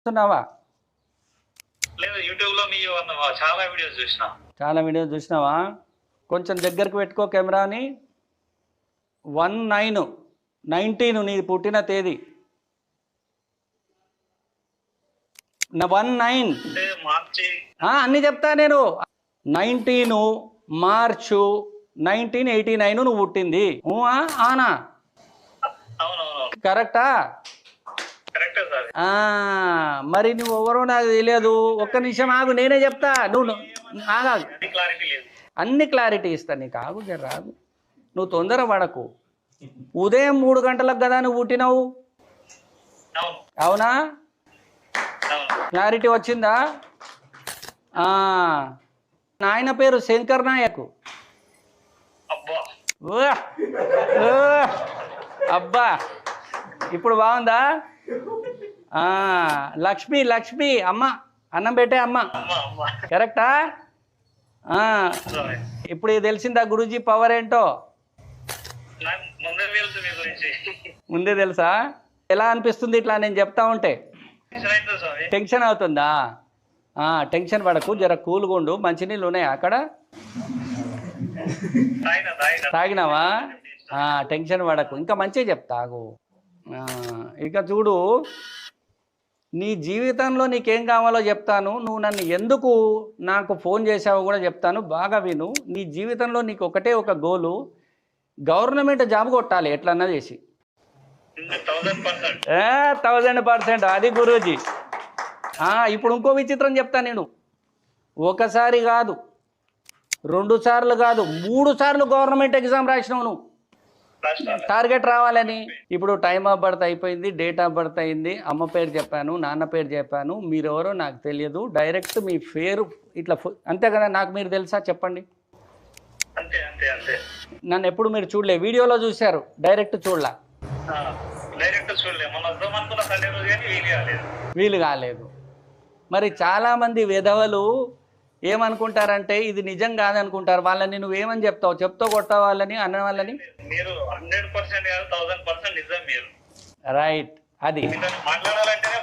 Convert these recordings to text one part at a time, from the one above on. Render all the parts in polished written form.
చూస్తున్నావా? లేదు, యూట్యూబ్ లో మీ చాలా వీడియోస్ చూసిన. చాలా వీడియోస్ చూసినావా? కొంచెం దగ్గరికి పెట్టుకో కెమెరాని. 19 నీ పుట్టిన తేదీ. 19 అంటే మార్చి అన్నీ చెప్తా నేను. 19 మార్చు 1989 నువ్వు పుట్టింది. ఆనా? అవునవును, కరెక్టా? కరెక్టే సార్. మరి నువ్వు ఎవరో నాకు తెలియదు. ఒక్క నిమిషం ఆగు, నేనే చెప్తా. నువ్వు ఆగాగు. అది క్లారిటీ లేదు. అన్ని క్లారిటీ ఇస్తా నీకు. ఆగు జర రాగు. నువ్వు తొందర పడకు. ఉదయం 3 గంటలకు కదా నువ్వు పుట్టినావు, అవును అవునా? అవును. క్లారిటీ వచ్చిందా? నాయన పేరు శంకర్ నాయక్. అబ్బా, ఉవ్వ! అబ్బా, ఇప్పుడు బాగుందా? లక్ష్మి లక్ష్మి అమ్మ, అన్నం పెట్టే అమ్మ. అమ్మా అమ్మా. కరెక్టా? సారీ. ఇప్పుడు ఇది తెలిసిందా గురూజీ పవర్ ఏంటో? నాకు ముందే తెలుసు మీ గురించి. ముందే తెలుసా? ఎలా అనిపిస్తుంది ఇట్లా నేను చెప్తా ఉంటే? టెన్షన్ అవుతుంది స్వామి. టెన్షన్ అవుతుందా? టెన్షన్ పడకు, జర కూల్గా ఉండు. మంచినీళ్ళు ఉన్నాయా అక్కడ? తాగినావా? టెన్షన్ పడకు, ఇంకా మంచిగా చెప్తాగు. ఇక చూడు, నీ జీవితంలో నీకేం కావాలో చెప్తాను. నువ్వు నన్ను ఎందుకు నాకు ఫోన్ చేసావో కూడా చెప్తాను, బాగా విను. నీ జీవితంలో నీకు ఒకటే ఒక గోలు, గవర్నమెంట్ జాబ్ కొట్టాలి ఎట్లన్నా చేసి. 1000%. అది గురూజీ. ఇప్పుడు ఇంకో విచిత్రం చెప్తా నేను. ఒకసారి కాదు, 2 సార్లు కాదు, 3 సార్లు గవర్నమెంట్ ఎగ్జామ్ రాసినావు నువ్వు, టార్గెట్ రావాలని. ఇప్పుడు టైమ్ ఆఫ్ బర్త్ అయిపోయింది, డేట్ ఆఫ్ బర్త్ అయింది, అమ్మ పేరు చెప్పాను, నాన్న పేరు చెప్పాను, మీరెవరో నాకు తెలియదు, డైరెక్ట్ మీ పేరు ఇట్లా అంతే కదా. నాకు మీరు తెలుసా చెప్పండి? అంతే అంతే అంతే. నన్ను ఎప్పుడు మీరు చూడలే, వీడియోలో చూశారు, డైరెక్ట్ చూడలా. డైరెక్ట్ చూడలే. మన వద్దాం అనుకున్న సండే రోజు కానీ వీలు కాలేదు. మరి చాలామంది విధవలు ఏమనుకుంటారంటే ఇది నిజం కాదనుకుంటారు. వాళ్ళని నువ్వేమని చెప్తావు? కొట్టావు వాళ్ళని, అన్న వాళ్ళని. మీరు 100% కాదు, 1000% నిజం. మీరు రైట్. అది మాట్లాడాలంటేనే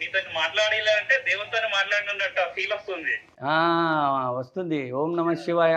మీతో మాట్లాడాలంటే దేవునితో మాట్లాడినట్టు ఫీల్ వస్తుంది. వస్తుంది. ఓం నమః శివాయ.